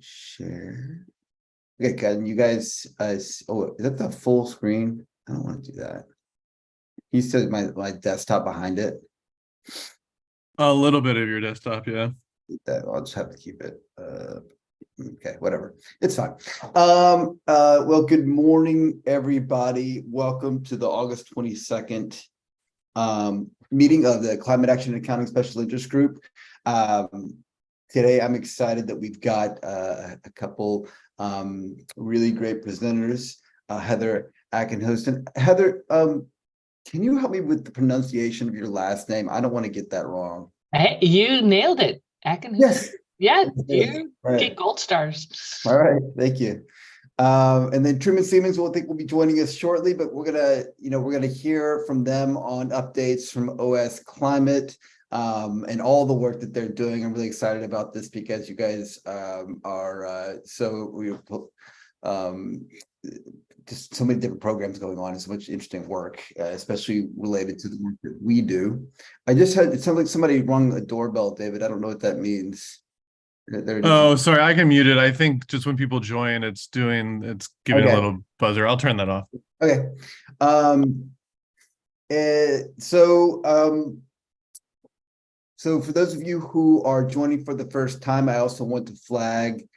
share. Okay, can you guys, oh, is that the full screen? I don't want to do that. You said my desktop behind it. A little bit of your desktop, yeah. That I'll just have to keep it. Okay, whatever. It's fine. Well, good morning, everybody. Welcome to the August 22nd meeting of the Climate Action and Accounting Special Interest Group. Today, I'm excited that we've got a couple really great presenters. Heather Ackenhusen. Heather, can you help me with the pronunciation of your last name? I don't want to get that wrong. Hey, you nailed it, Ackenhusen. Yes. Yeah, you right. get gold stars. All right, thank you. And then Truman Semans will be joining us shortly, but we're gonna hear from them on updates from OS Climate and all the work that they're doing. I'm really excited about this because you guys are just so many different programs going on and so much interesting work, especially related to the work that we do. It sounds like somebody rung a doorbell, David. I don't know what that means. Oh, sorry, I can mute it. I think just when people join, it's giving a little buzzer. I'll turn that off. Okay. So for those of you who are joining for the first time, I also want to flag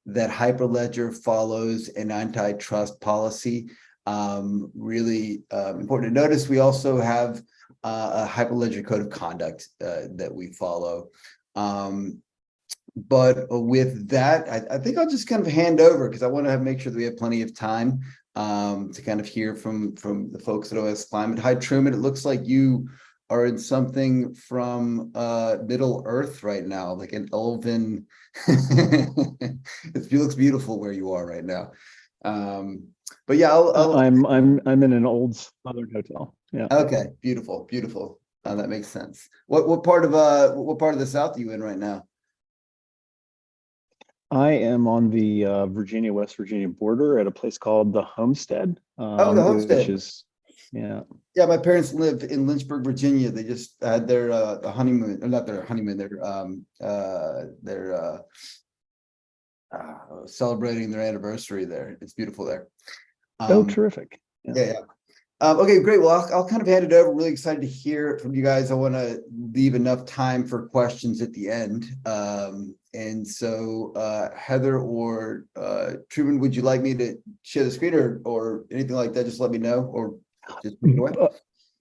that Hyperledger follows an antitrust policy. Really important to notice. We also have a Hyperledger code of conduct that we follow. But with that, I think I'll just kind of hand over because I want to make sure that we have plenty of time to kind of hear from the folks at OS Climate. Hi, Truman. It looks like you are in something from Middle Earth right now, like an elven. It looks beautiful where you are right now. But yeah, I'm in an old Southern hotel. Yeah. Okay, beautiful. That makes sense. What part of the South are you in right now? I am on the West Virginia border at a place called the Homestead. The Homestead. Which is, yeah. Yeah, my parents live in Lynchburg, Virginia. They just had their honeymoon, or not their honeymoon. They're celebrating their anniversary there. It's beautiful there. Oh, terrific. Yeah. Okay, great. Well, I'll kind of hand it over. Really excited to hear from you guys. I want to leave enough time for questions at the end. And so Heather or Truman, would you like me to share the screen or anything like that? Just let me know or just put it away.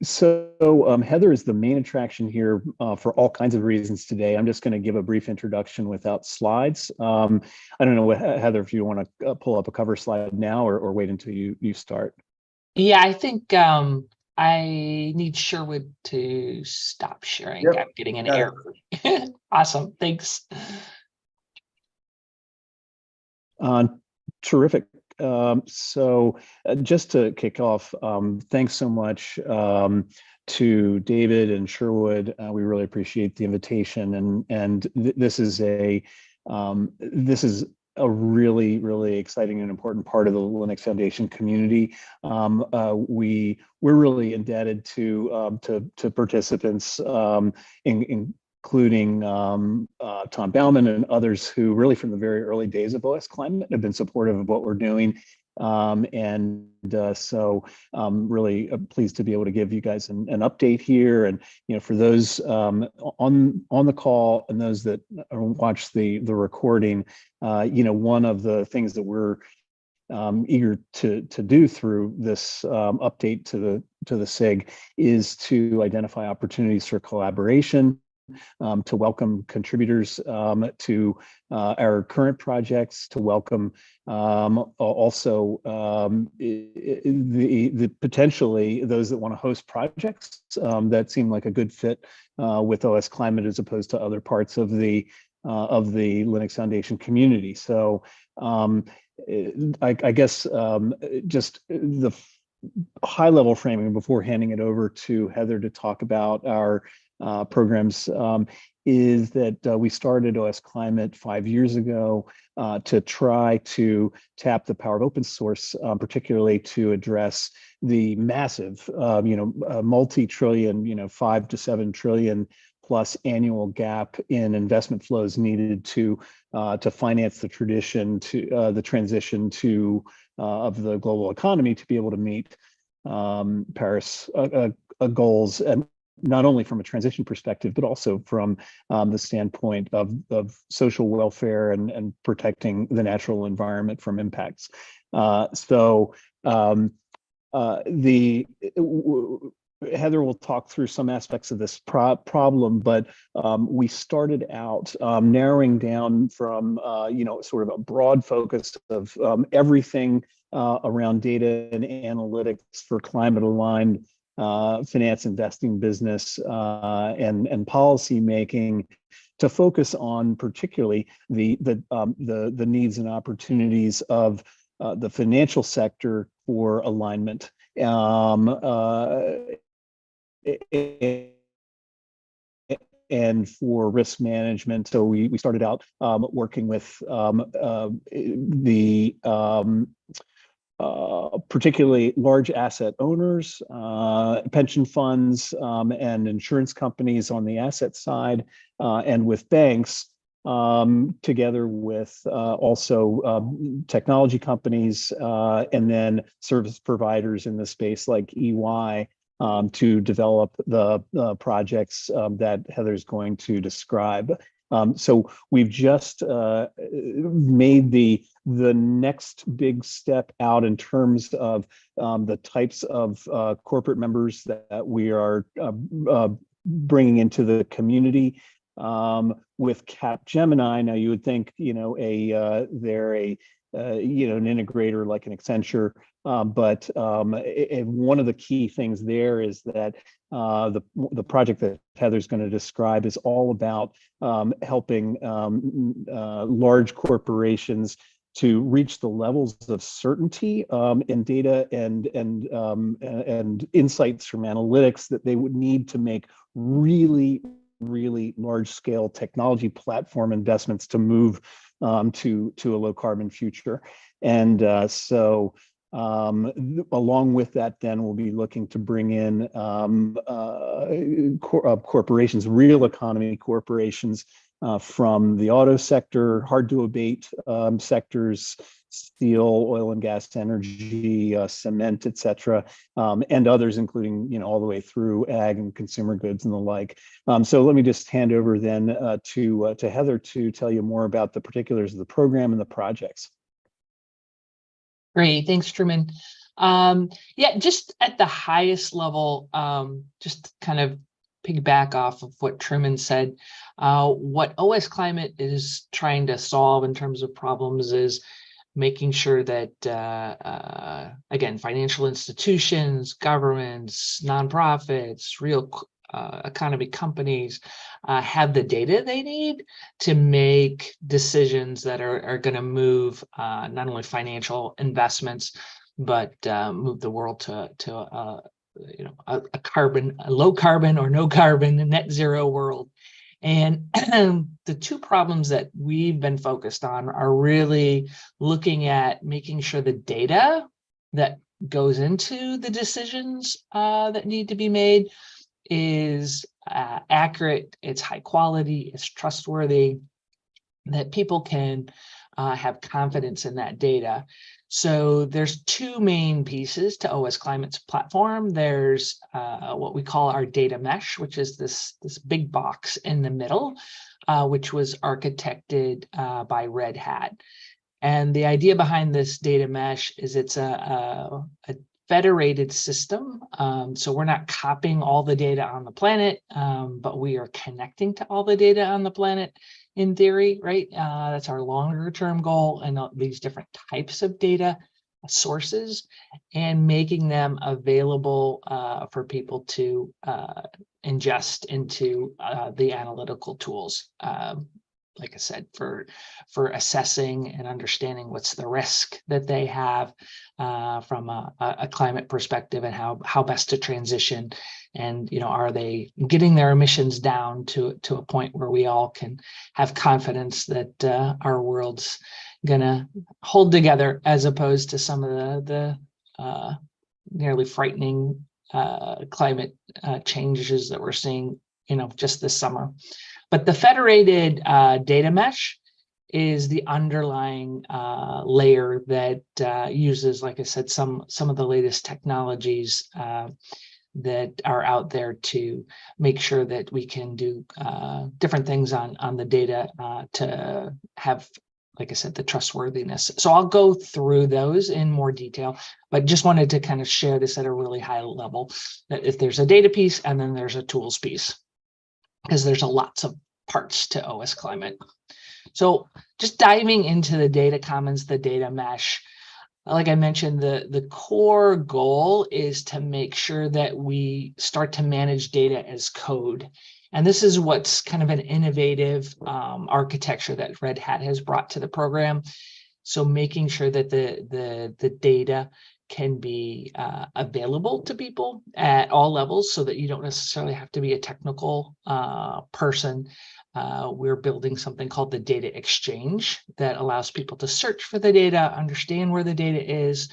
So Heather is the main attraction here for all kinds of reasons today. I'm just going to give a brief introduction without slides. I don't know, Heather, if you want to pull up a cover slide now or wait until you start. Yeah, I think I need Sherwood to stop sharing. Yep. I'm getting an error. Awesome, thanks. Terrific. So just to kick off, thanks so much to David and Sherwood. We really appreciate the invitation, and this is a really, really exciting and important part of the Linux Foundation community. We're really indebted to participants, including Tom Bauman and others who really from the very early days of OS Climate have been supportive of what we're doing. So really pleased to be able to give you guys an update here. And for those on the call and those that watch the recording, one of the things that we're eager to do through this update to the SIG is to identify opportunities for collaboration, to welcome contributors to our current projects, to welcome also the potentially those that want to host projects that seem like a good fit with OS Climate as opposed to other parts of the Linux Foundation community. So I guess just the high level framing before handing it over to Heather to talk about our programs is that we started OS Climate 5 years ago to try to tap the power of open source, particularly to address the massive, multi-trillion, 5 to 7 trillion plus annual gap in investment flows needed to finance the transition to of the global economy to be able to meet Paris goals, and not only from a transition perspective, but also from the standpoint of social welfare and protecting the natural environment from impacts. Heather will talk through some aspects of this problem, but we started out narrowing down from sort of a broad focus of everything around data and analytics for climate aligned finance, investing, business, and policy making, to focus on particularly the needs and opportunities of the financial sector for alignment. And for risk management. So we started out working with particularly large asset owners, pension funds, and insurance companies on the asset side, and with banks, together with also technology companies, and then service providers in the space like EY, to develop the projects that Heather's going to describe. So we've just made the next big step out in terms of the types of corporate members that we are bringing into the community with Capgemini. Now you would think, they're an integrator like an Accenture, but one of the key things there is that the project that Heather's going to describe is all about helping large corporations to reach the levels of certainty in data and insights from analytics that they would need to make really large scale technology platform investments to move to a low carbon future. And so along with that, then we'll be looking to bring in corporations, real economy corporations, from the auto sector, hard to abate sectors, steel, oil and gas, energy, cement, et cetera, and others, including, all the way through ag and consumer goods and the like. So let me just hand over then to Heather to tell you more about the particulars of the program and the projects. Great, thanks, Truman. Yeah, just at the highest level, just kind of piggyback off of what Truman said, what OS Climate is trying to solve in terms of problems is making sure that, again, financial institutions, governments, nonprofits, real economy companies have the data they need to make decisions that are going to move not only financial investments, but move the world to a low carbon or no carbon, a net zero world. And the two problems that we've been focused on are really looking at making sure the data that goes into the decisions that need to be made is accurate, it's high quality, it's trustworthy, that people can have confidence in that data. So there's two main pieces to OS Climate's platform. There's what we call our data mesh, which is this big box in the middle, which was architected by Red Hat. And the idea behind this data mesh is it's a federated system. So we're not copying all the data on the planet, but we are connecting to all the data on the planet in theory, right? That's our longer term goal, and these different types of data sources, and making them available for people to ingest into the analytical tools. Like I said, for assessing and understanding what's the risk that they have from a climate perspective, and how best to transition, and are they getting their emissions down to a point where we all can have confidence that our world's gonna hold together, as opposed to some of the nearly frightening climate changes that we're seeing just this summer. But the federated data mesh is the underlying layer that uses, like I said, some of the latest technologies that are out there to make sure that we can do different things on the data to have, like I said, the trustworthiness. So I'll go through those in more detail, but just wanted to kind of share this at a really high level, that if there's a data piece and then there's a tools piece, because there's lots of parts to OS Climate. So just diving into the data commons, the data mesh, like I mentioned, the core goal is to make sure that we start to manage data as code. And this is what's kind of an innovative architecture that Red Hat has brought to the program. So making sure that the data can be available to people at all levels, so that you don't necessarily have to be a technical person. We're building something called the data exchange that allows people to search for the data, understand where the data is,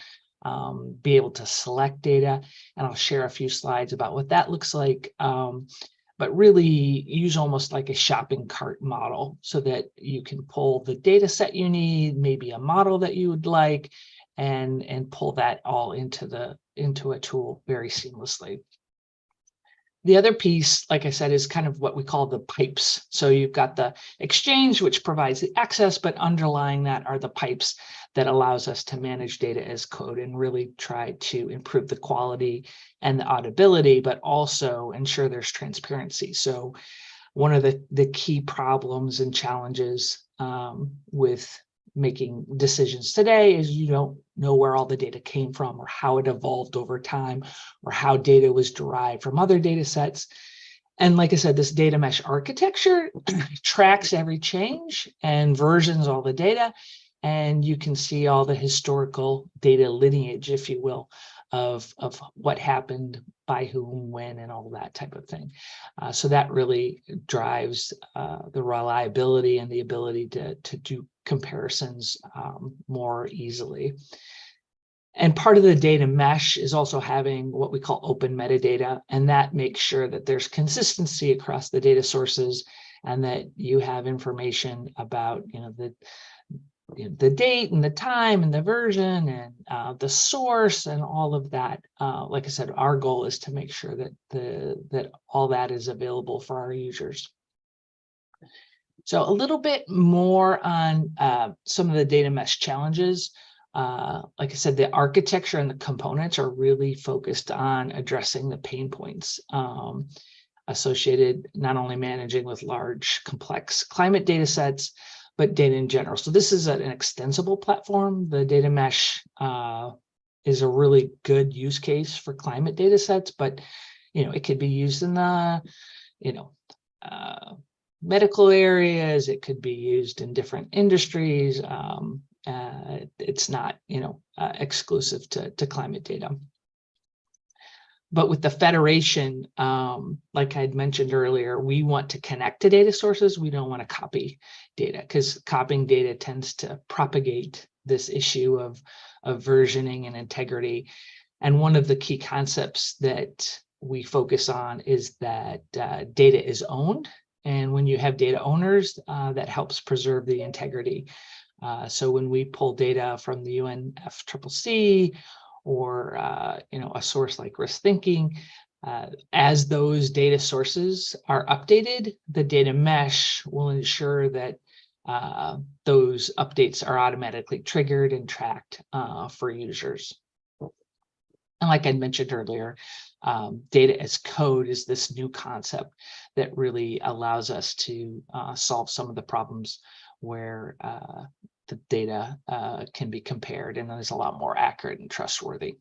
be able to select data. And I'll share a few slides about what that looks like. But really use almost like a shopping cart model, so that you can pull the data set you need, maybe a model that you would like, and pull that all into a tool very seamlessly. The other piece, like I said, is kind of what we call the pipes. So you've got the exchange, which provides the access, but underlying that are the pipes that allows us to manage data as code and really try to improve the quality and the audibility, but also ensure there's transparency. So one of the key problems and challenges with making decisions today is you don't know where all the data came from, or how it evolved over time, or how data was derived from other data sets. And like I said, this data mesh architecture tracks every change and versions all the data, and you can see all the historical data lineage, if you will, of what happened by whom, when, and all that type of thing. So that really drives the reliability and the ability to do comparisons more easily. And part of the data mesh is also having what we call open metadata, and that makes sure that there's consistency across the data sources, and that you have information about the date and the time and the version and the source and all of that. Like I said, our goal is to make sure that that all that is available for our users. So a little bit more on some of the data mesh challenges. Like I said, the architecture and the components are really focused on addressing the pain points associated not only managing with large, complex climate data sets, but data in general. So this is an extensible platform. The data mesh is a really good use case for climate data sets, but it could be used in the medical areas. It could be used in different industries. It's not exclusive to climate data. But with the federation, like I'd mentioned earlier, we want to connect to data sources. We don't want to copy data, because copying data tends to propagate this issue of versioning and integrity. And one of the key concepts that we focus on is that data is owned. And when you have data owners, that helps preserve the integrity. So when we pull data from the UNFCCC, or a source like risk thinking, as those data sources are updated, the data mesh will ensure that those updates are automatically triggered and tracked for users. And like I mentioned earlier, data as code is this new concept that really allows us to solve some of the problems where the data can be compared and is a lot more accurate and trustworthy.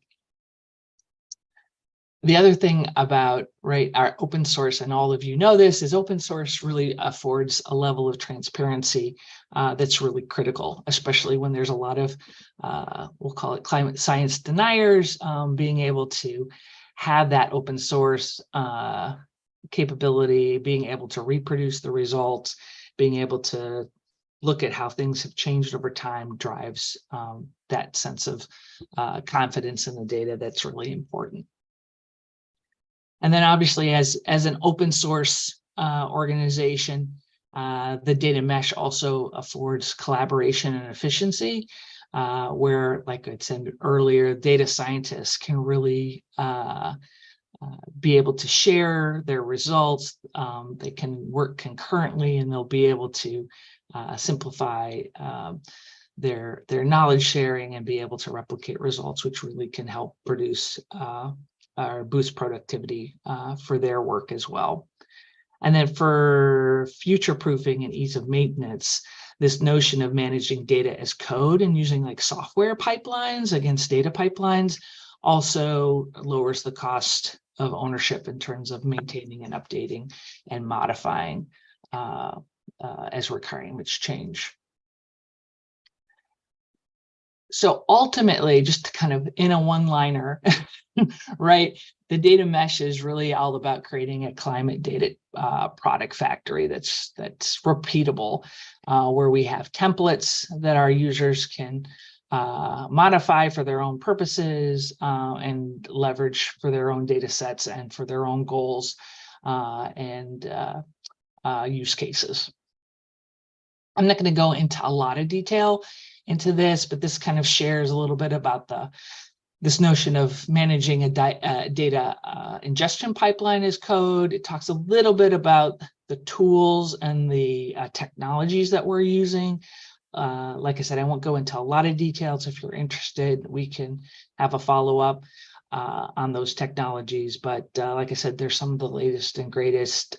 The other thing about our open source, and all of you know this, is open source really affords a level of transparency that's really critical, especially when there's a lot of, we'll call it climate science deniers. Being able to have that open source capability, being able to reproduce the results, being able to look at how things have changed over time drives that sense of confidence in the data that's really important. And then obviously as an open source organization. The data mesh also affords collaboration and efficiency, where, like I said earlier, data scientists can really be able to share their results. They can work concurrently, and they'll be able to simplify their knowledge sharing and be able to replicate results, which really can help produce or boost productivity for their work as well. And then for future proofing and ease of maintenance, this notion of managing data as code and using like software pipelines against data pipelines also lowers the cost of ownership in terms of maintaining and updating and modifying as requirements change. So ultimately, just to kind of in a one-liner, right, the data mesh is really all about creating a climate data product factory that's repeatable, where we have templates that our users can modify for their own purposes and leverage for their own data sets and for their own goals and use cases. I'm not going to go into a lot of detail into this, but this kind of shares a little bit about this notion of managing a data ingestion pipeline as code. It talks a little bit about the tools and the technologies that we're using. Like I said, I won't go into a lot of details. If you're interested, we can have a follow-up on those technologies. But like I said, there's some of the latest and greatest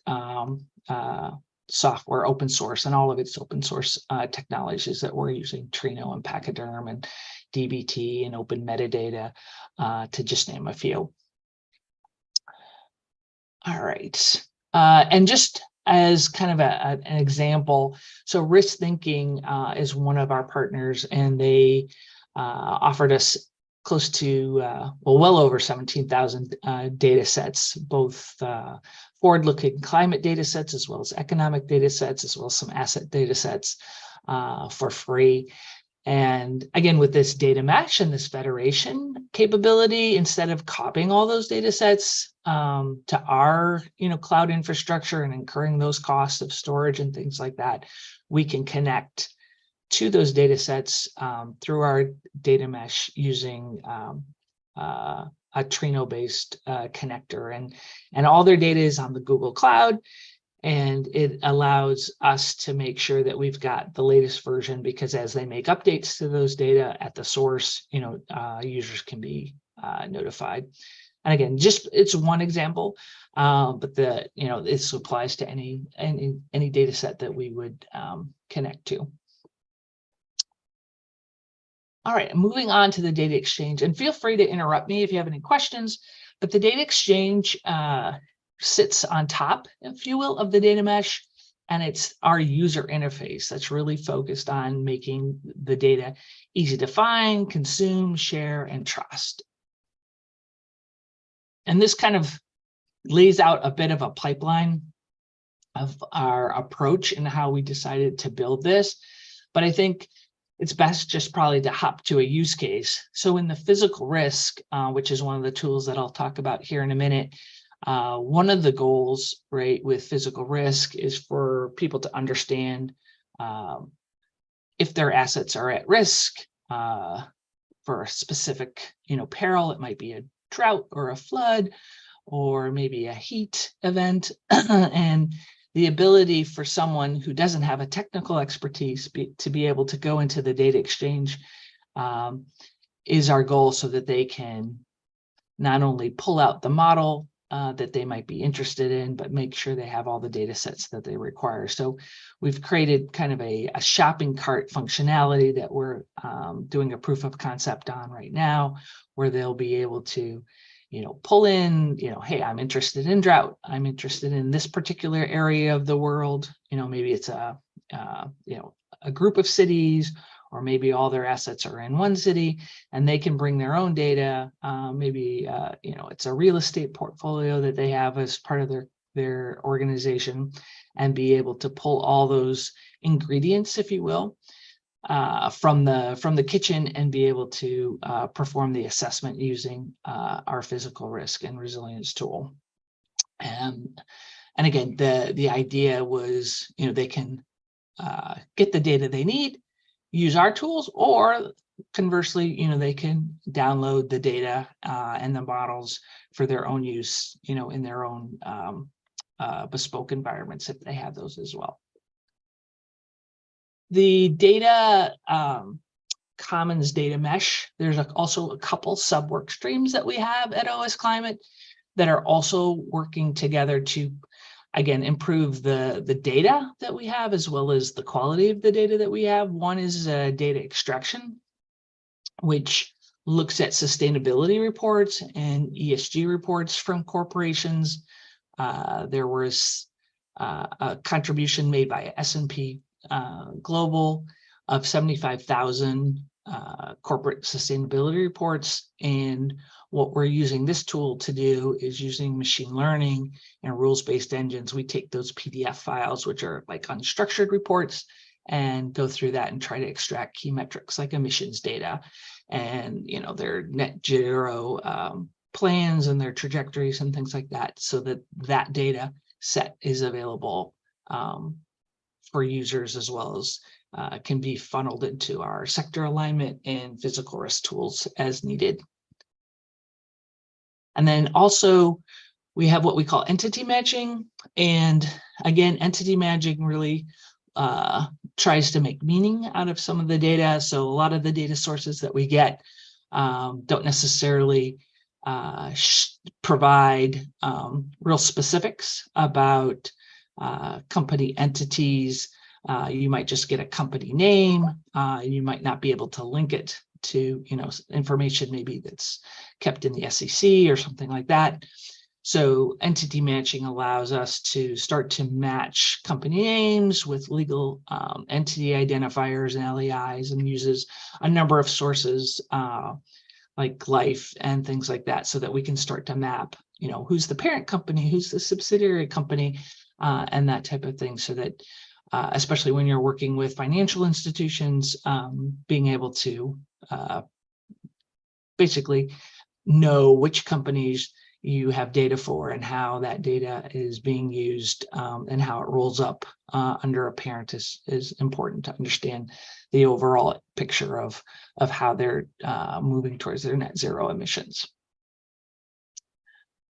software, open source, and all of its open source technologies that we're using, Trino and Pachyderm and DBT and open metadata, to just name a few. All right. And just as kind of an example, so Risk Thinking is one of our partners, and they offered us close to, well over 17,000 data sets, both forward-looking climate data sets, as well as economic data sets, as well as some asset data sets for free. And again, with this data mesh and this federation capability, instead of copying all those data sets to our cloud infrastructure and incurring those costs of storage and things like that, we can connect to those data sets through our data mesh using a Trino-based connector, and all their data is on the Google Cloud, and it allows us to make sure that we've got the latest version, because as they make updates to those data at the source, users can be notified. And again, just it's one example, but this applies to any data set that we would connect to. All right, moving on to the data exchange, and feel free to interrupt me if you have any questions, but the data exchange sits on top, if you will, of the data mesh, and it's our user interface that's really focused on making the data easy to find, consume, share, and trust. And this kind of lays out a bit of a pipeline of our approach and how we decided to build this, but I think it's best just probably to hop to a use case. So in the physical risk, which is one of the tools that I'll talk about here in a minute, one of the goals, right, with physical risk is for people to understand if their assets are at risk for a specific, peril. It might be a drought or a flood, or maybe a heat event, and the ability for someone who doesn't have a technical expertise to be able to go into the data exchange is our goal, so that they can not only pull out the model that they might be interested in, but make sure they have all the data sets that they require. So we've created kind of a shopping cart functionality that we're doing a proof of concept on right now, where they'll be able to pull in, hey, I'm interested in drought. I'm interested in this particular area of the world. Maybe it's a group of cities, or maybe all their assets are in one city, and they can bring their own data. Maybe, it's a real estate portfolio that they have as part of their organization, and be able to pull all those ingredients, if you will, from the kitchen, and be able to perform the assessment using our physical risk and resilience tool. And And again, the idea was, they can get the data they need, use our tools, or conversely, they can download the data and the models for their own use, in their own bespoke environments if they have those as well. The data commons data mesh, there's also a couple sub work streams that we have at OS Climate that are also working together to, again, improve the data that we have as well as the quality of the data that we have. One is data extraction, which looks at sustainability reports and ESG reports from corporations. There was a contribution made by S&P Global of 75,000 corporate sustainability reports. And what we're using this tool to do is using machine learning and rules-based engines. We take those PDF files, which are like unstructured reports, and go through that and try to extract key metrics like emissions data and their net zero plans and their trajectories and things like that, so that data set is available for users, as well as can be funneled into our sector alignment and physical risk tools as needed. And then also we have what we call entity matching. And again, entity matching really tries to make meaning out of some of the data. So a lot of the data sources that we get don't necessarily provide real specifics about company entities. You might just get a company name. You might not be able to link it to information maybe that's kept in the SEC or something like that. So entity matching allows us to start to match company names with legal entity identifiers and LEIs, and uses a number of sources like life and things like that, so that we can start to map, who's the parent company, who's the subsidiary company, and that type of thing, so that especially when you're working with financial institutions, being able to basically know which companies you have data for and how that data is being used, and how it rolls up under a parent is important to understand the overall picture of how they're moving towards their net zero emissions.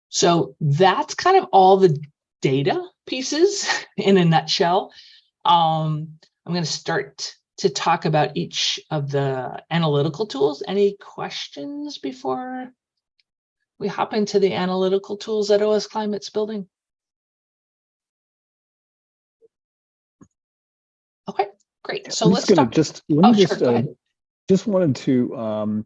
So that's kind of all the data pieces in a nutshell. I'm going to start to talk about each of the analytical tools. Any questions before we hop into the analytical tools that OS Climate's building? Okay, great. So let's talk. Just wanted to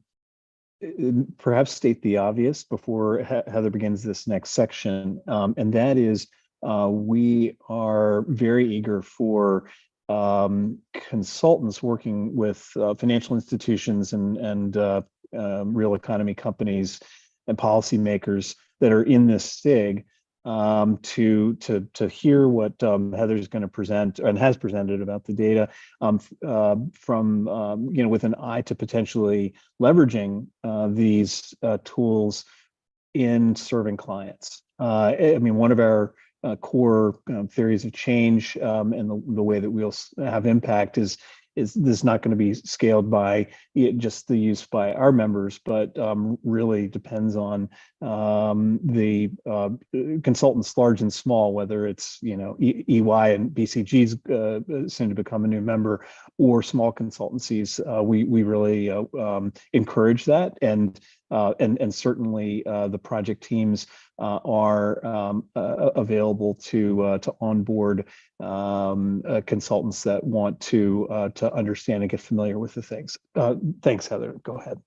perhaps state the obvious before Heather begins this next section, and that is we are very eager for consultants working with financial institutions and real economy companies and policymakers that are in this SIG to hear what Heather's going to present and has presented about the data from with an eye to potentially leveraging these tools in serving clients. I mean, one of our core theories of change and the way that we'll have impact is this not going to be scaled by just the use by our members, but really depends on the consultants large and small, whether it's EY and BCG's soon to become a new member, or small consultancies. We really encourage that, and certainly the project teams are available to onboard consultants that want to understand and get familiar with the things. Thanks, Heather. Go ahead.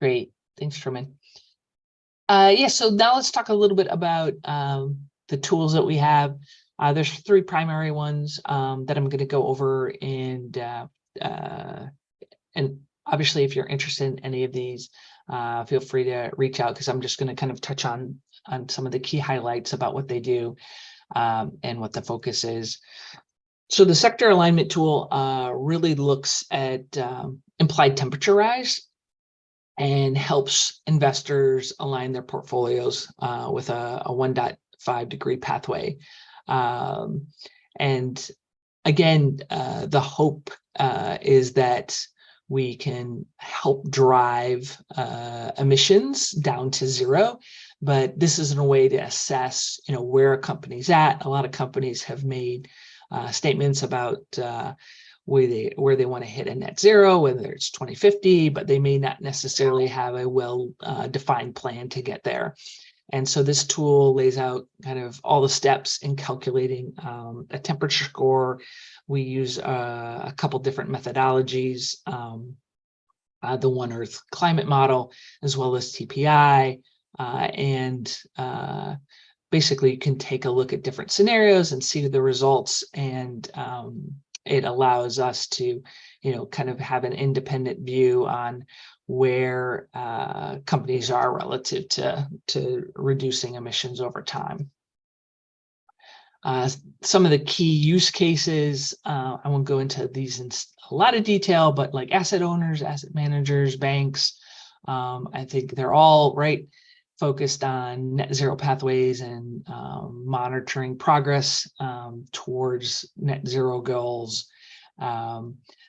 Great. Thanks, Truman. Yeah, so now let's talk a little bit about the tools that we have. There's three primary ones that I'm going to go over, and obviously, if you're interested in any of these, feel free to reach out, because I'm just going to kind of touch on some of the key highlights about what they do and what the focus is. So the sector alignment tool really looks at implied temperature rise and helps investors align their portfolios with a 1.0 1.5-degree pathway. And again, the hope is that we can help drive emissions down to zero, but this isn't a way to assess, where a company's at. A lot of companies have made statements about where they want to hit a net zero, whether it's 2050, but they may not necessarily have a well defined plan to get there. And so this tool lays out kind of all the steps in calculating a temperature score. We use a couple different methodologies, the One Earth climate model, as well as TPI. And basically you can take a look at different scenarios and see the results. And it allows us to, kind of have an independent view on where companies are relative to reducing emissions over time. Some of the key use cases, I won't go into these in a lot of detail, but like asset owners, asset managers, banks, I think they're all focused on net zero pathways and monitoring progress towards net zero goals.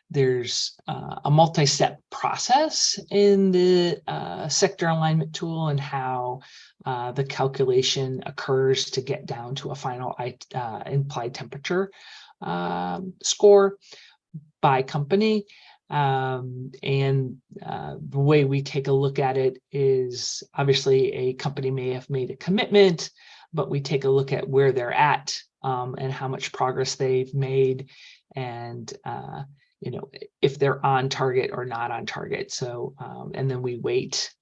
There's a multi-step process in the sector alignment tool and how the calculation occurs to get down to a final implied temperature score by company. And the way we take a look at it is obviously a company may have made a commitment, but we take a look at where they're at and how much progress they've made, and if they're on target or not on target. So and then we weight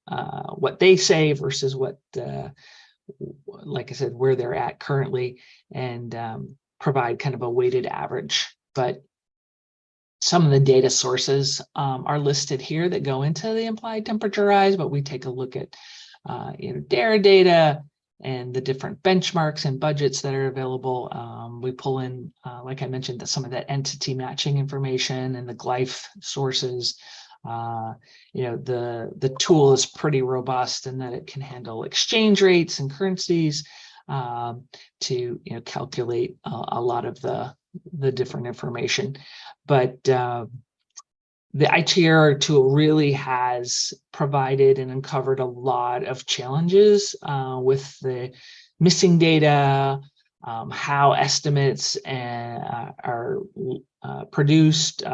what they say versus what like I said, where they're at currently, and provide kind of a weighted average. But some of the data sources are listed here that go into the implied temperature rise, but we take a look at DARE data and the different benchmarks and budgets that are available. We pull in, like I mentioned, some of that entity matching information and the glyph sources. The tool is pretty robust in that it can handle exchange rates and currencies to calculate a lot of the different information. But the ITR tool really has provided and uncovered a lot of challenges with the missing data, how estimates are produced.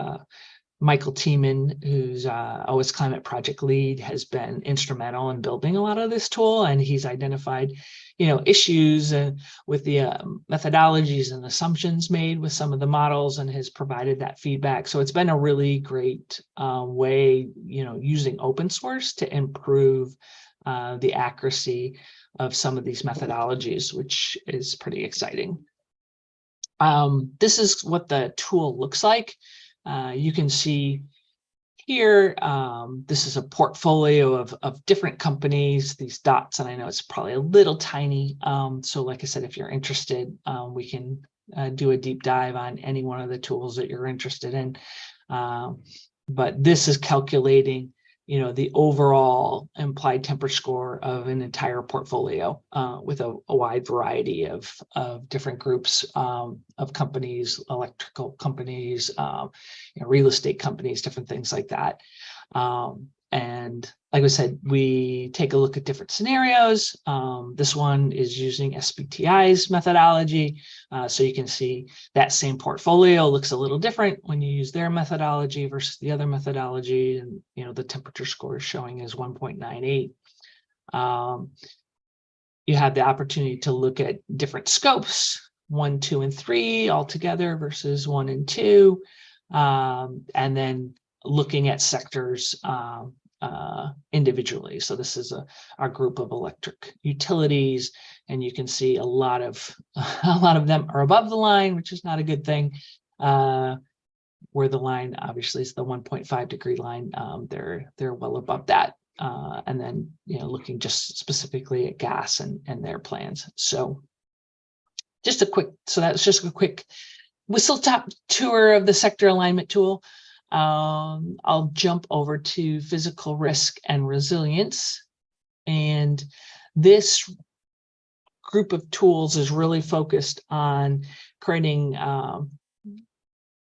Michael Tiemann, who's OS Climate Project lead, has been instrumental in building a lot of this tool, and he's identified, issues with the methodologies and assumptions made with some of the models, and has provided that feedback. So it's been a really great way, using open source to improve the accuracy of some of these methodologies, which is pretty exciting. This is what the tool looks like. You can see here, this is a portfolio of different companies, these dots, and I know it's probably a little tiny. So like I said, if you're interested, we can do a deep dive on any one of the tools that you're interested in. But this is calculating, the overall implied temperature score of an entire portfolio with a wide variety of different groups of companies, electrical companies, real estate companies, different things like that. And like I said, we take a look at different scenarios. This one is using SBTI's methodology. So you can see that same portfolio looks a little different when you use their methodology versus the other methodology. And, the temperature score is showing as 1.98. You have the opportunity to look at different scopes, 1, 2, and 3 all together versus 1 and 2. And then looking at sectors individually. So this is our group of electric utilities, and you can see a lot of them are above the line, which is not a good thing. Where the line obviously is the 1.5 degree line, they're well above that. And then looking just specifically at gas and their plans. So that's just a quick whistle-stop tour of the sector alignment tool. I'll jump over to physical risk and resilience. And this group of tools is really focused on creating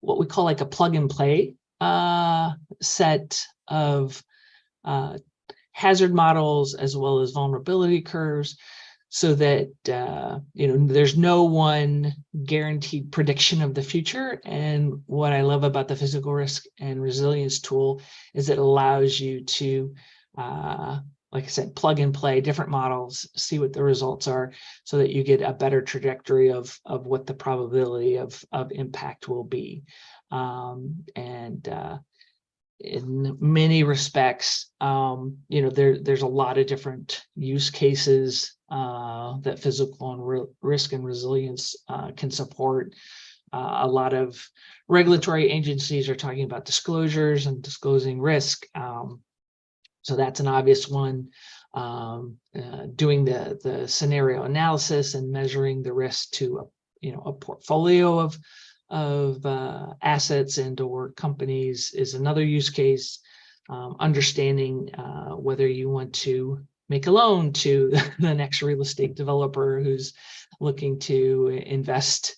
what we call like a plug and play set of hazard models as well as vulnerability curves, so that there's no one guaranteed prediction of the future. And what I love about the physical risk and resilience tool is it allows you to, like I said, plug and play different models, see what the results are, so that you get a better trajectory of what the probability of impact will be. In many respects, there's a lot of different use cases that physical and risk and resilience can support. A lot of regulatory agencies are talking about disclosures and disclosing risk. So that's an obvious one. Doing the scenario analysis and measuring the risk to a portfolio of assets and or companies is another use case. Understanding whether you want to make a loan to the next real estate developer who's looking to invest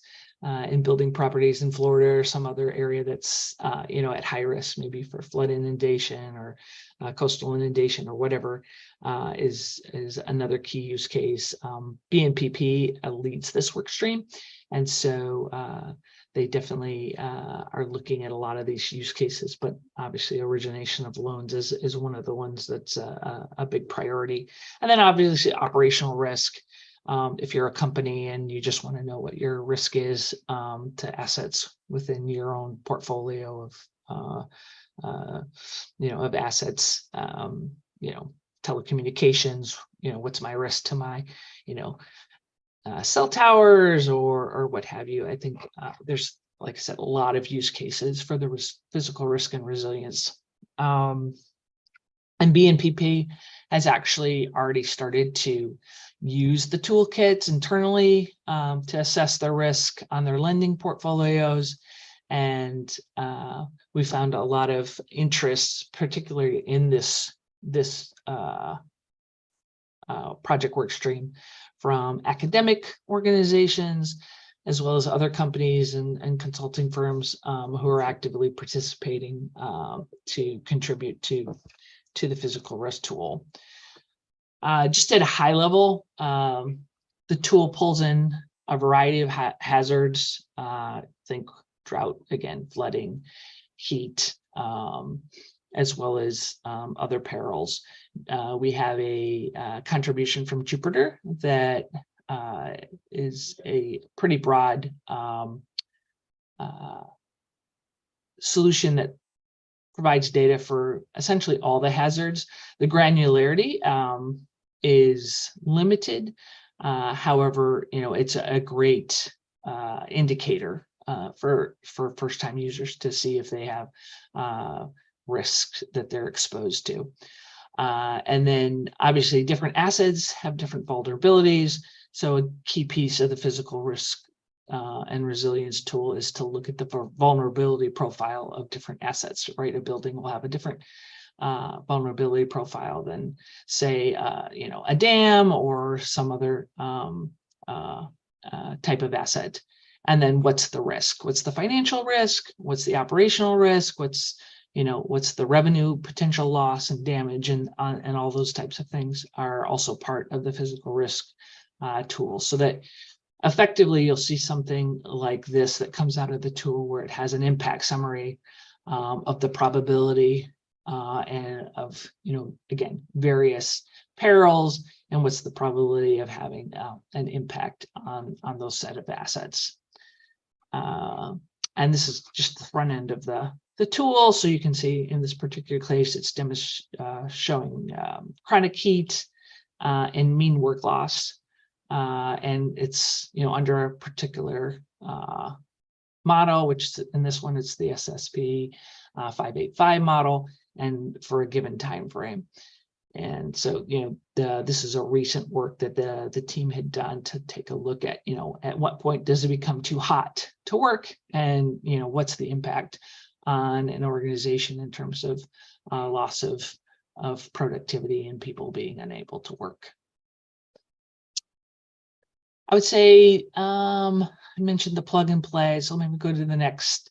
in building properties in Florida or some other area that's at high risk, maybe for flood inundation or coastal inundation or whatever, is another key use case. BNPP leads this work stream, and so they definitely are looking at a lot of these use cases, but obviously origination of loans is one of the ones that's a big priority. And then obviously operational risk. If you're a company and you just want to know what your risk is to assets within your own portfolio of assets, telecommunications, what's my risk to my, cell towers or what have you. I think there's, like I said, a lot of use cases for the physical risk and resilience. And BNPP has actually already started to use the toolkits internally to assess their risk on their lending portfolios. And we found a lot of interest, particularly in this project work stream, from academic organizations, as well as other companies and consulting firms who are actively participating to contribute to the physical risk tool. Just at a high level, the tool pulls in a variety of hazards. Think drought, again, flooding, heat, as well as other perils. We have a contribution from Jupiter that is a pretty broad solution that provides data for essentially all the hazards. The granularity is limited. However, it's a great indicator for first-time users to see if they have risks that they're exposed to. And then obviously different assets have different vulnerabilities. So a key piece of the physical risk and resilience tool is to look at the vulnerability profile of different assets, right? A building will have a different vulnerability profile than, say, a dam or some other type of asset. And then what's the risk? What's the financial risk? What's the operational risk? What's the revenue potential loss and damage, and all those types of things are also part of the physical risk tool. So that effectively you'll see something like this that comes out of the tool, where it has an impact summary of the probability and of, again, various perils, and what's the probability of having an impact on those set of assets. And this is just the front end of the tool. So you can see in this particular case, it's showing chronic heat and mean work loss. And it's, under a particular model, which in this one, it's the SSP 585 model, and for a given time frame. And so, this is a recent work that the team had done to take a look at, at what point does it become too hot to work, and, what's the impact on an organization in terms of loss of productivity and people being unable to work. I would say, I mentioned the plug and play, so maybe go to the next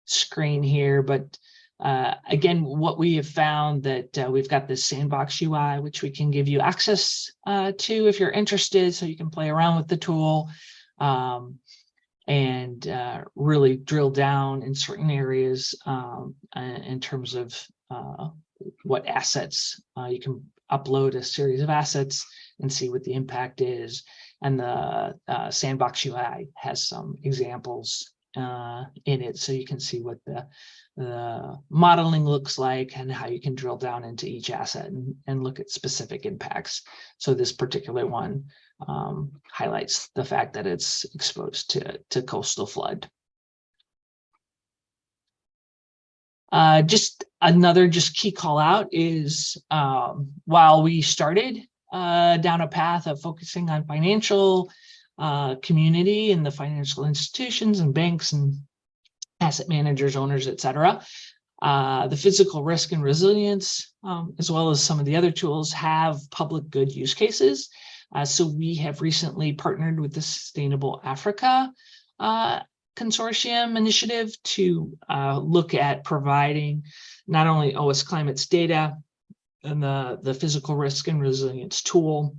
screen here. But again, what we have found that we've got this sandbox UI, which we can give you access to if you're interested, so you can play around with the tool and really drill down in certain areas in terms of what assets you can upload a series of assets and see what the impact is. And the sandbox UI has some examples in it, so you can see what the modeling looks like and how you can drill down into each asset and look at specific impacts. So this particular one highlights the fact that it's exposed to coastal flood. Just another key call out is while we started down a path of focusing on financial community and the financial institutions and banks and asset managers, owners, etc. The physical risk and resilience, as well as some of the other tools, have public good use cases. So we have recently partnered with the Sustainable Africa Consortium initiative to look at providing not only OS Climate's data and the physical risk and resilience tool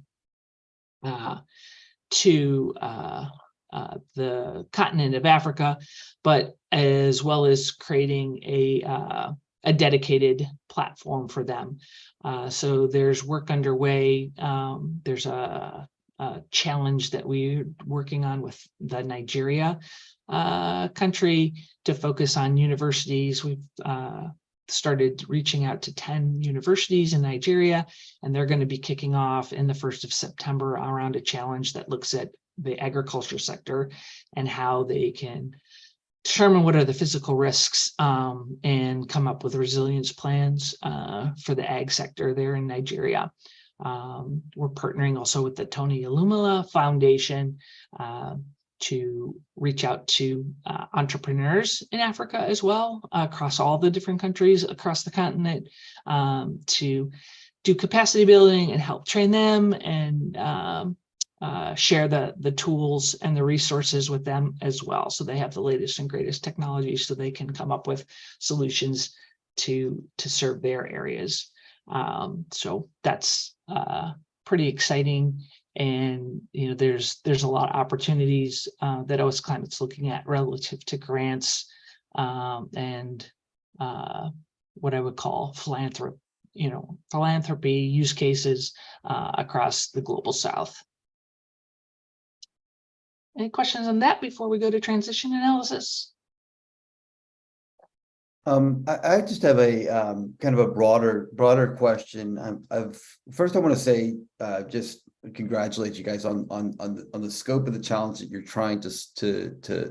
to the continent of Africa, but as well as creating a dedicated platform for them. So there's work underway. There's a challenge that we're working on with the Nigeria country to focus on universities. We've started reaching out to 10 universities in Nigeria, and they're going to be kicking off in the 1st of September around a challenge that looks at the agriculture sector and how they can determine what are the physical risks and come up with resilience plans for the ag sector there in Nigeria. We're partnering also with the Tony Elumala Foundation to reach out to entrepreneurs in Africa as well, across all the different countries across the continent, to do capacity building and help train them and share the tools and the resources with them as well. So they have the latest and greatest technology so they can come up with solutions to serve their areas. So that's pretty exciting. And there's a lot of opportunities that OS Climate's looking at relative to grants and what I would call philanthropy use cases across the global South. Any questions on that before we go to transition analysis? I just have a kind of a broader question. First, I want to say just congratulate you guys on the scope of the challenge that you're trying to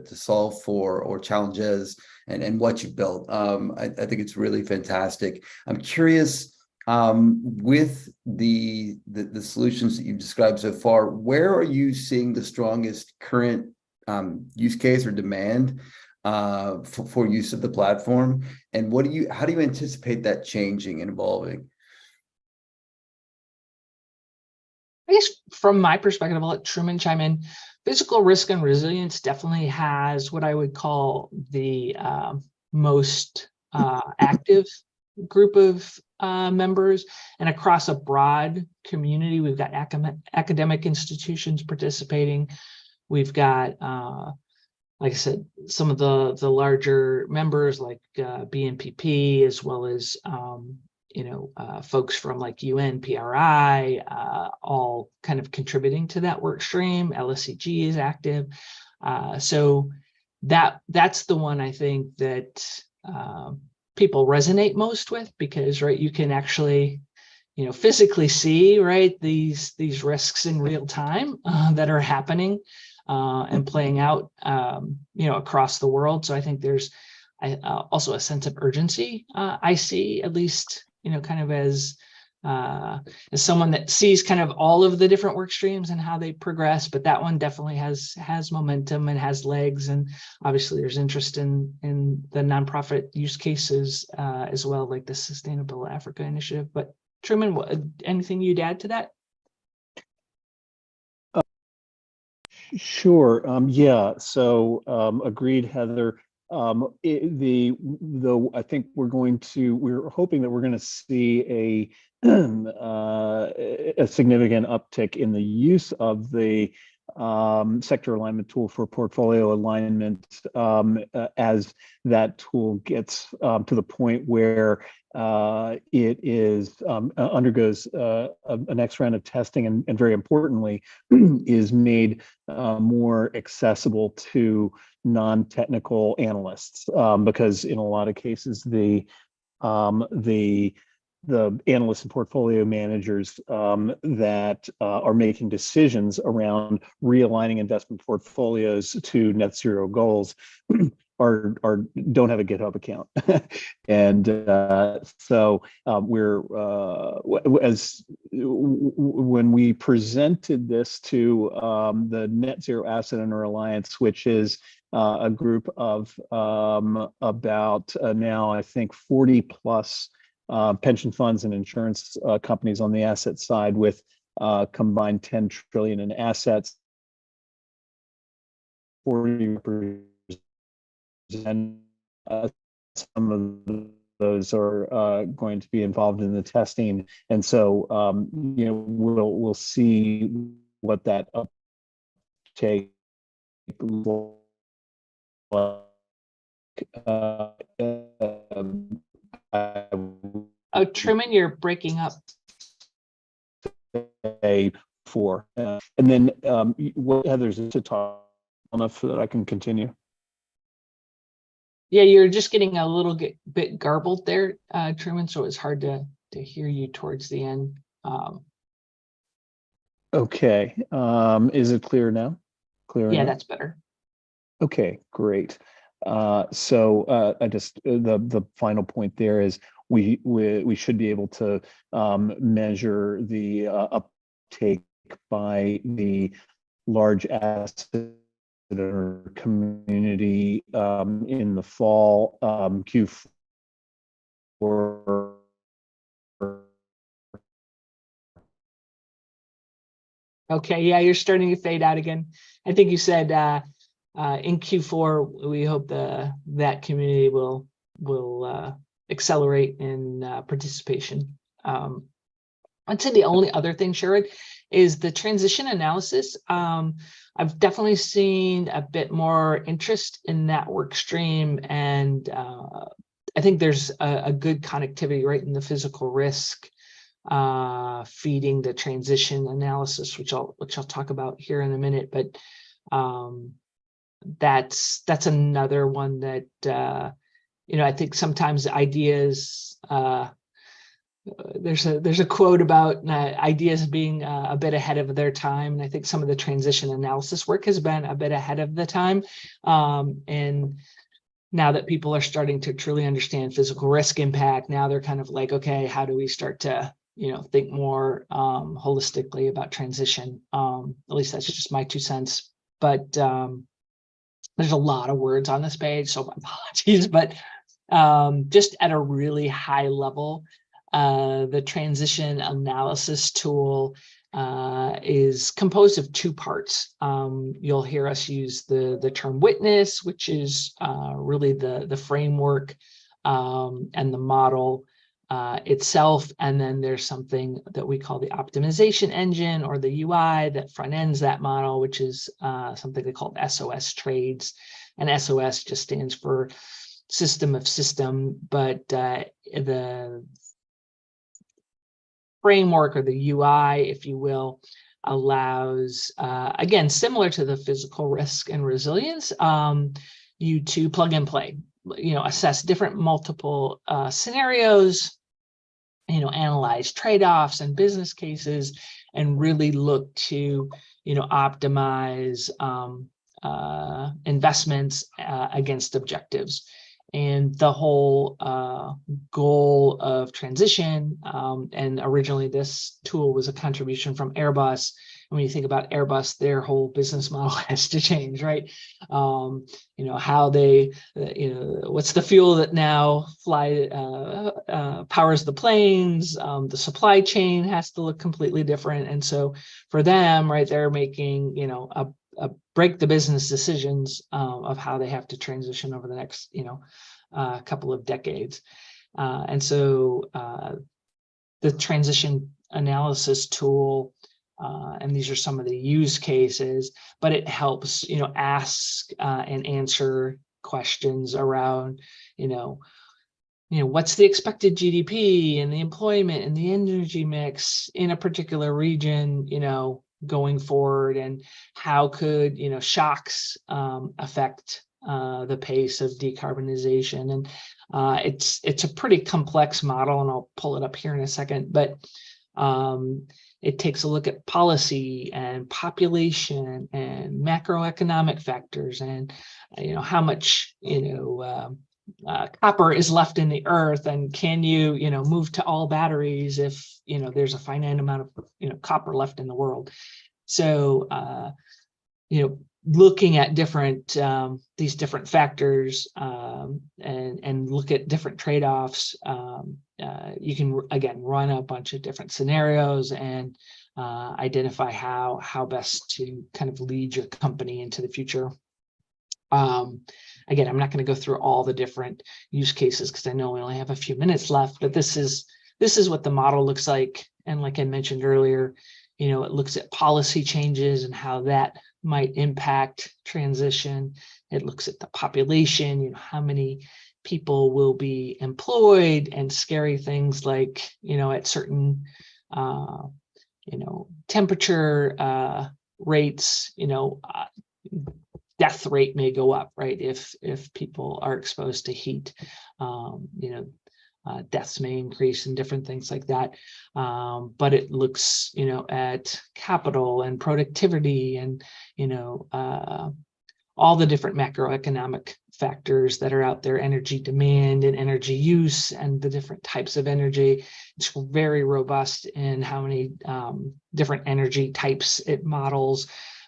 solve for, or challenges, and what you built. I think it's really fantastic. I'm curious, with the solutions that you've described so far, where are you seeing the strongest current use case or demand for use of the platform, and how do you anticipate that changing and evolving? I guess from my perspective, I'll let Truman chime in. Physical risk and resilience definitely has what I would call the most active group of members, and across a broad community. We've got academic institutions participating. We've got like I said, some of the larger members like BNPP, as well as folks from like UN, PRI, all kind of contributing to that work stream. LSCG is active. So that's the one I think that people resonate most with, because you can actually physically see these risks in real time that are happening and playing out across the world. So I think there's also a sense of urgency I see, at least kind of as someone that sees kind of all of the different work streams and how they progress. But that one definitely has momentum and has legs, and obviously there's interest in the nonprofit use cases as well, like the Sustainable Africa Initiative. But Truman, anything you'd add to that? Sure. Yeah. So agreed, Heather. Though I think we're hoping that we're going to see a significant uptick in the use of the sector alignment tool for portfolio alignment as that tool gets to the point where it undergoes a next round of testing and very importantly is made more accessible to non-technical analysts because in a lot of cases the analysts and portfolio managers that are making decisions around realigning investment portfolios to net zero goals are don't have a GitHub account, and so when we presented this to the Net Zero Asset Owner Alliance, which is a group of about now I think 40 plus pension funds and insurance companies on the asset side with combined 10 trillion in assets. 40 and some of those are going to be involved in the testing, and so we'll see what that uptake looks like. Oh, Truman, you're breaking up. And then what Heather's to talk enough so that I can continue. Yeah, you're just getting a little bit garbled there, Truman, so it's hard to hear you towards the end. Okay, is it clear now? Clear yeah, enough? That's better. Okay, great. So I just the final point there is we should be able to measure the uptake by the large asset community in the fall Q4. Okay, yeah, you're starting to fade out again. I think you said in Q4 we hope that community will accelerate in participation. I'd say the only other thing, Sherrod, is the transition analysis. I've definitely seen a bit more interest in that work stream, and I think there's a good connectivity right in the physical risk feeding the transition analysis, which I'll talk about here in a minute. But that's another one that I think sometimes ideas. There's a quote about ideas being a bit ahead of their time, and I think some of the transition analysis work has been a bit ahead of the time. And now that people are starting to truly understand physical risk impact, now they're kind of like, okay, how do we start to think more holistically about transition? At least that's just my 2 cents. But there's a lot of words on this page, so my apologies. But just at a really high level, the transition analysis tool is composed of 2 parts. You'll hear us use the term witness, which is really the framework and the model itself. And then there's something that we call the optimization engine, or the UI, that front ends that model, which is something they call SOS trades. And SOS just stands for system of system, but the framework, or the UI, if you will, allows, again, similar to the physical risk and resilience, you to plug and play, assess different multiple scenarios, analyze trade-offs and business cases, and really look to, optimize investments against objectives. And the whole goal of transition, and originally this tool was a contribution from Airbus. And when you think about Airbus, their whole business model has to change, right? How they, what's the fuel that now powers the planes? The supply chain has to look completely different. And so for them, right, they're making, break the business decisions of how they have to transition over the next, couple of decades. And so the transition analysis tool, and these are some of the use cases, but it helps, ask and answer questions around, what's the expected GDP and the employment and the energy mix in a particular region, going forward, and how could, shocks affect the pace of decarbonization. And it's a pretty complex model, and I'll pull it up here in a second, but it takes a look at policy and population and macroeconomic factors, and how much copper is left in the earth, and can you move to all batteries if there's a finite amount of copper left in the world. So looking at different these different factors and look at different trade-offs, you can again run a bunch of different scenarios and identify how best to kind of lead your company into the future. Again, I'm not going to go through all the different use cases because I know we only have a few minutes left, but this is what the model looks like. And like I mentioned earlier, it looks at policy changes and how that might impact transition. It looks at the population, how many people will be employed, and scary things like, at certain, temperature rates, death rate may go up, right? If people are exposed to heat, deaths may increase and different things like that. But it looks, at capital and productivity and, all the different macroeconomic factors that are out there, energy demand and energy use and the different types of energy. It's very robust in how many different energy types it models,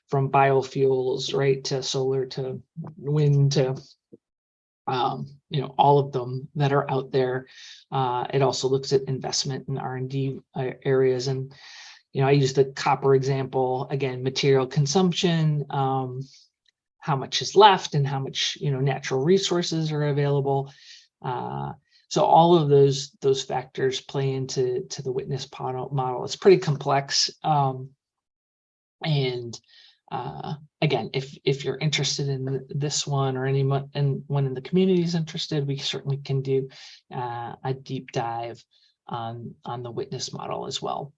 from biofuels, right, to solar, to wind, to all of them that are out there. It also looks at investment in R&D areas, and I use the copper example again. Material consumption, how much is left, and how much natural resources are available. So all of those factors play into the witness model. It's pretty complex, and again, if you're interested in this one, or anyone in the community is interested, we certainly can do a deep dive on the witness model as well.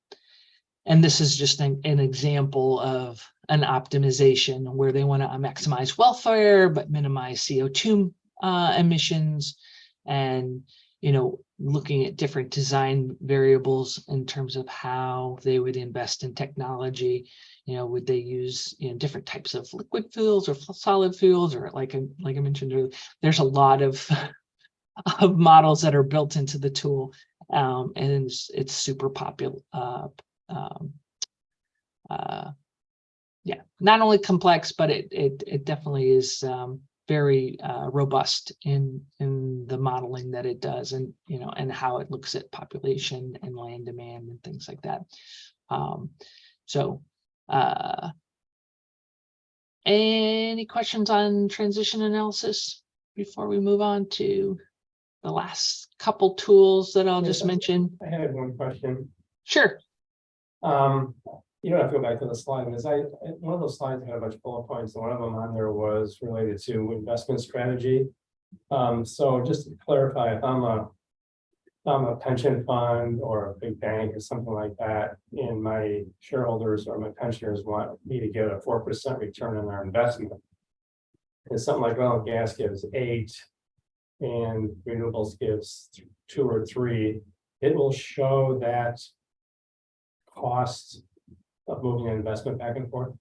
And this is just an example of an optimization where they want to maximize welfare but minimize CO2 emissions, and looking at different design variables in terms of how they would invest in technology. Would they use different types of liquid fuels or solid fuels, or like I mentioned earlier, there's a lot of models that are built into the tool, and it's super popular. Yeah, not only complex, but it definitely is very robust in the modeling that it does, and and how it looks at population and land demand and things like that. Any questions on transition analysis before we move on to the last couple tools that I'll just mention? I had one question. Sure. You don't have to go back to the slide, because one of those slides had a bunch of bullet points, and one of them on there was related to investment strategy. So just to clarify, if I'm a pension fund or a big bank or something like that, and my shareholders or my pensioners want me to get a 4% return on their investment, and something like oil and gas gives 8 and renewables gives 2 or 3, it will show that cost of moving an investment back and forth?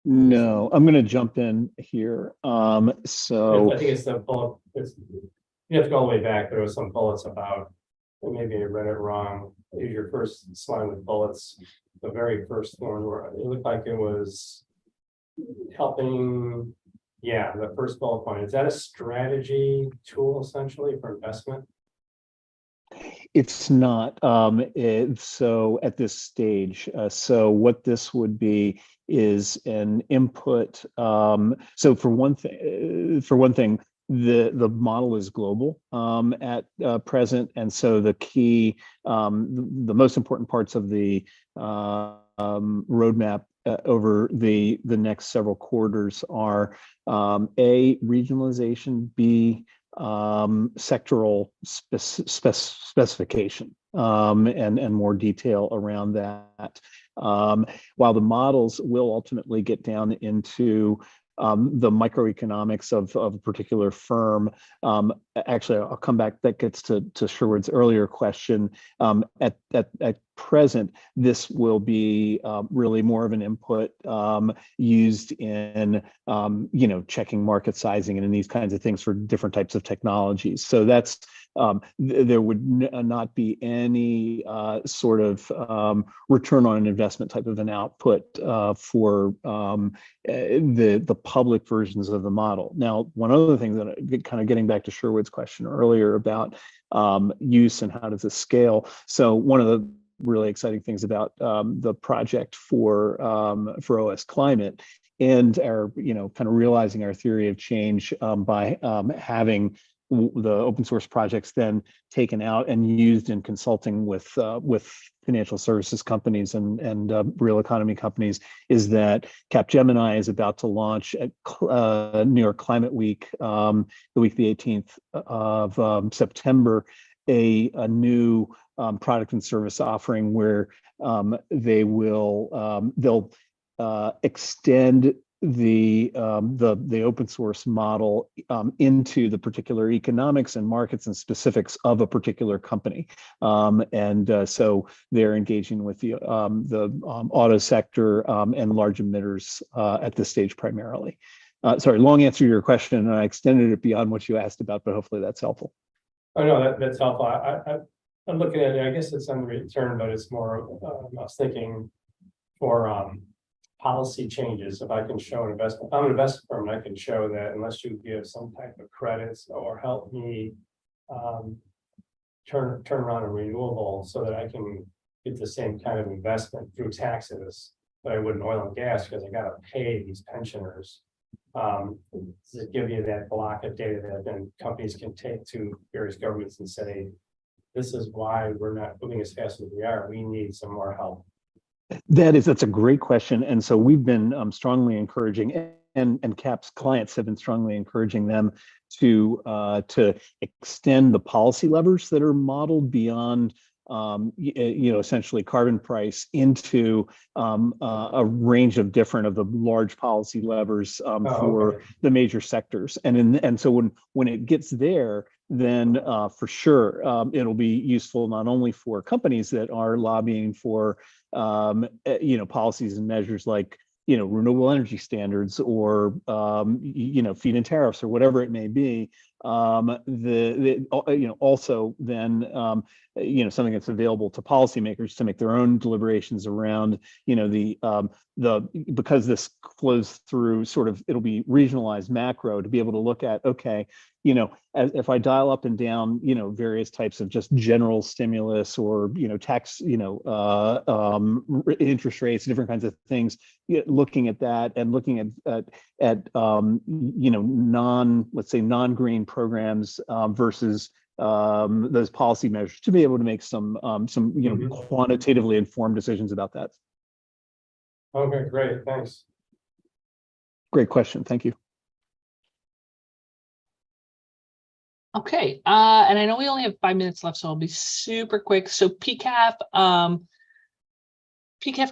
No, I'm going to jump in here. So I think it's the bullet. You have to go all the way back. There was some bullets about, and maybe I read it wrong. Your first slide with bullets, the very first one, where it looked like it was helping. Yeah, the first bullet point. Is that a strategy tool essentially for investment? It's not. So at this stage, so what this would be is an input. So for one thing, the model is global at present, and so the key, the most important parts of the roadmap over the next several quarters are A, regionalization, B, sectoral specification and more detail around that. While the models will ultimately get down into the microeconomics of a particular firm. Actually, I'll come back. That gets to Sherwood's earlier question. At present, this will be really more of an input used in checking market sizing and in these kinds of things for different types of technologies. So that's there would not be any sort of return on an investment type of an output for the public versions of the model. Now, one other thing that kind of getting back to Sherwood's question earlier about use and how does this scale. So one of the really exciting things about the project for OS Climate and our, kind of realizing our theory of change by having the open source projects then taken out and used in consulting with financial services companies and real economy companies is that Capgemini is about to launch at New York Climate Week, the week the 18th of September, a new product and service offering where they'll extend the open source model into the particular economics and markets and specifics of a particular company, so they're engaging with the auto sector and large emitters at this stage primarily. Sorry, long answer to your question, and I extended it beyond what you asked about, but hopefully that's helpful. Oh no, that's helpful. I'm looking at it. I guess it's on the return, but it's more. I was thinking for policy changes. If I can show an investment, I'm an investment firm, and I can show that unless you give some type of credits or help me turn around a renewable, so that I can get the same kind of investment through taxes that I would in oil and gas, because I got to pay these pensioners. To give you that block of data that then companies can take to various governments and say, this is why we're not moving as fast as we are. We need some more help. That's a great question. And so we've been strongly encouraging, and CAP's clients have been strongly encouraging them to extend the policy levers that are modeled beyond essentially carbon price into a range of different of the large policy levers for the major sectors. And so when it gets there, then for sure it'll be useful not only for companies that are lobbying for policies and measures like renewable energy standards or feed-in tariffs or whatever it may be. Also then something that's available to policymakers to make their own deliberations around because this flows through sort of, it'll be regionalized macro to be able to look at, okay, if I dial up and down, various types of just general stimulus or, tax, interest rates, different kinds of things, looking at that and looking at non-green programs versus those policy measures to be able to make some quantitatively informed decisions about that. Okay, great, thanks. Great question, thank you. Okay, and I know we only have 5 minutes left, so I'll be super quick. So PCAF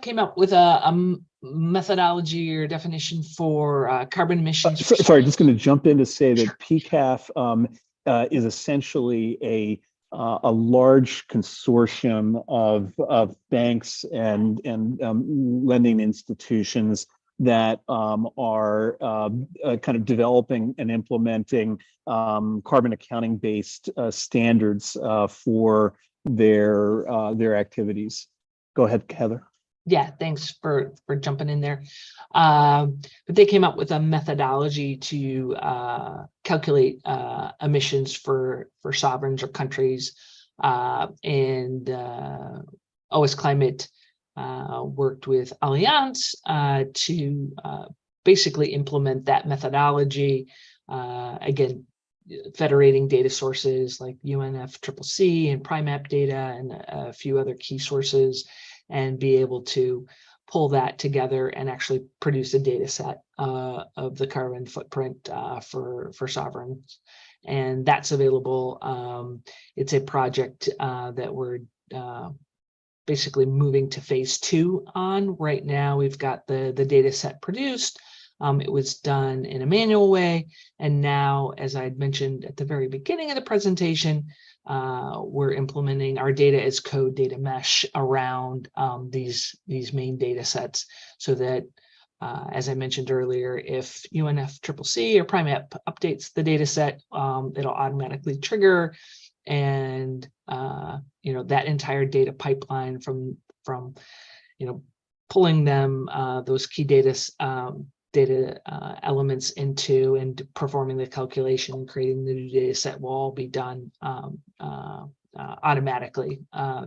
came up with a methodology or definition for carbon emissions. Sorry, just going to jump in to say that PCAF is essentially a large consortium of banks and lending institutions that are kind of developing and implementing carbon accounting based standards for their activities. Go ahead, Heather. Yeah, thanks for jumping in there. But they came up with a methodology to calculate emissions for sovereigns or countries and OS Climate worked with Allianz to basically implement that methodology. Again, federating data sources like UNFCCC and PriMap data and a few other key sources, and be able to pull that together and actually produce a data set of the carbon footprint for sovereigns. And that's available. It's a project that we're basically moving to phase 2 on. Right now, we've got the data set produced. It was done in a manual way. And now, as I had mentioned at the very beginning of the presentation, we're implementing our data as code data mesh around these main data sets, so that, as I mentioned earlier, if UNFCCC or PriMap updates the data set, it'll automatically trigger, and that entire data pipeline from pulling them those key data elements into and performing the calculation and creating the new data set will all be done automatically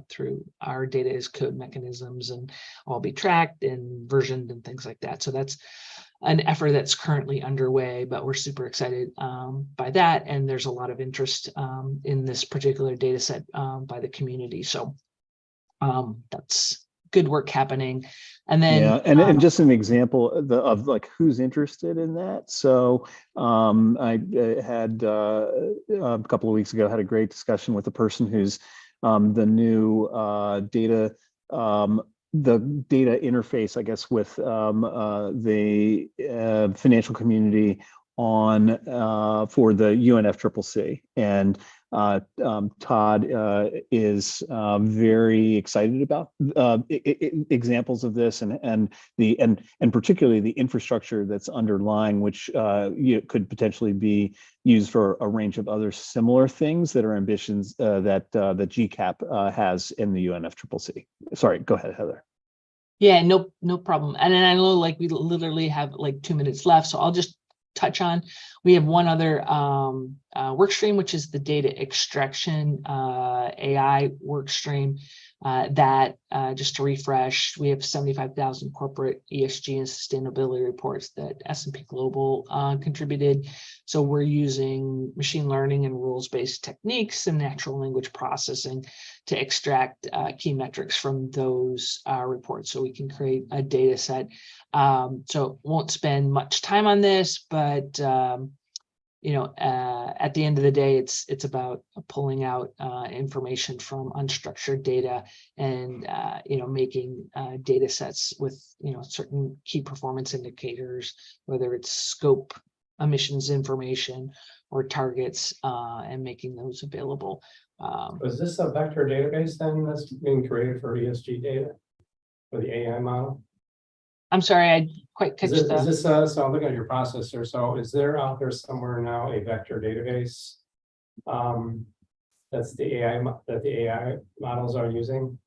through our data as code mechanisms, and all be tracked and versioned and things like that. So that's an effort that's currently underway, but we're super excited by that. And there's a lot of interest in this particular data set by the community. So that's good work happening. And then and just an example of like who's interested in that. So I had a couple of weeks ago had a great discussion with a person who's the new data the data interface, I guess, with the financial community on for the UNFCCC. And Todd is very excited about examples of this, and particularly the infrastructure that's underlying, which could potentially be used for a range of other similar things that are ambitions that GCAP has in the UNFCCC. Sorry, go ahead, Heather. Yeah, no problem. And then I know like we literally have like 2 minutes left, so I'll just touch on, we have one other work stream, which is the data extraction AI work stream. That just to refresh, we have 75,000 corporate ESG and sustainability reports that S&P Global contributed. So we're using machine learning and rules-based techniques and natural language processing to extract key metrics from those reports, so we can create a data set. So won't spend much time on this, but at the end of the day, it's about pulling out information from unstructured data and making data sets with certain key performance indicators, whether it's scope, emissions information, or targets, and making those available. Was this a vector database then that's being created for ESG data for the AI model? I'm sorry, I quite catch that. Is this so I'm looking at your processor. So is there out there somewhere now a vector database that's the AI that the AI models are using?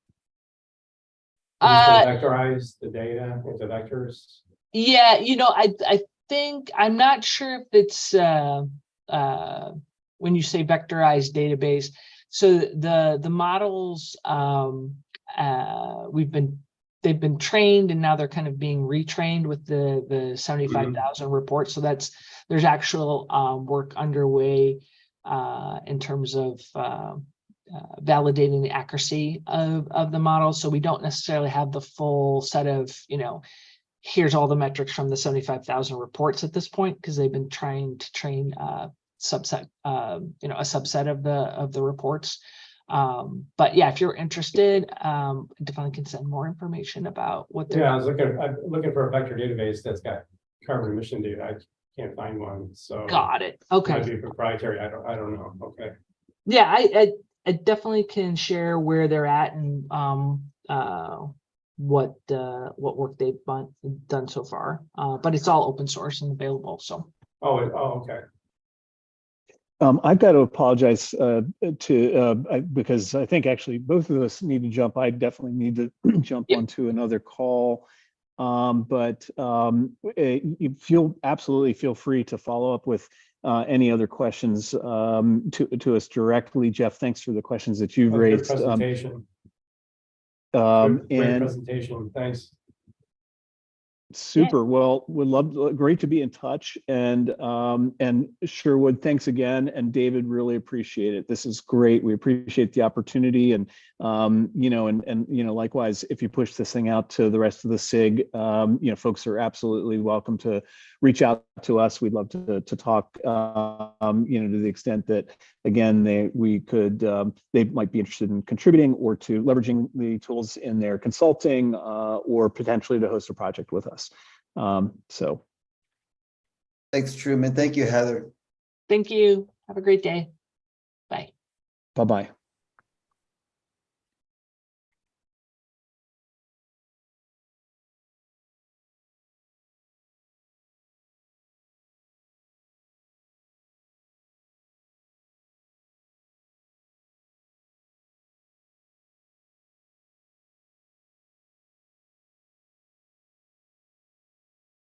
Vectorize the data into vectors? Yeah, I think, I'm not sure if it's when you say vectorized database. So the models they've been trained, and now they're kind of being retrained with the 75,000 reports. So there's actual work underway in terms of validating the accuracy of the model. So we don't necessarily have the full set of, here's all the metrics from the 75,000 reports at this point, because they've been trying to train a subset of the reports. But yeah, if you're interested, definitely can send more information about what they're. Yeah, I'm looking for a vector database that's got carbon emission data. I can't find one. So got it. Okay. Might be proprietary. I don't know. Okay. Yeah, I definitely can share where they're at and what work they've done so far. But it's all open source and available. So. Oh, okay. I've got to apologize because I think actually both of us need to jump. I definitely need to jump onto another call. But you absolutely feel free to follow up with any other questions to us directly. Jeff, thanks for the questions that you've Good raised. presentation. Great And presentation. Thanks. super. Well, great to be in touch, and Sherwood, thanks again, and David, really appreciate it. This is great. We appreciate the opportunity, and likewise, if you push this thing out to the rest of the SIG, folks are absolutely welcome to reach out to us. We'd love to talk, to the extent that, again, they might be interested in contributing or to leveraging the tools in their consulting, or potentially to host a project with us. Thanks, Truman. Thank you, Heather. Thank you. Have a great day. Bye. Bye-bye.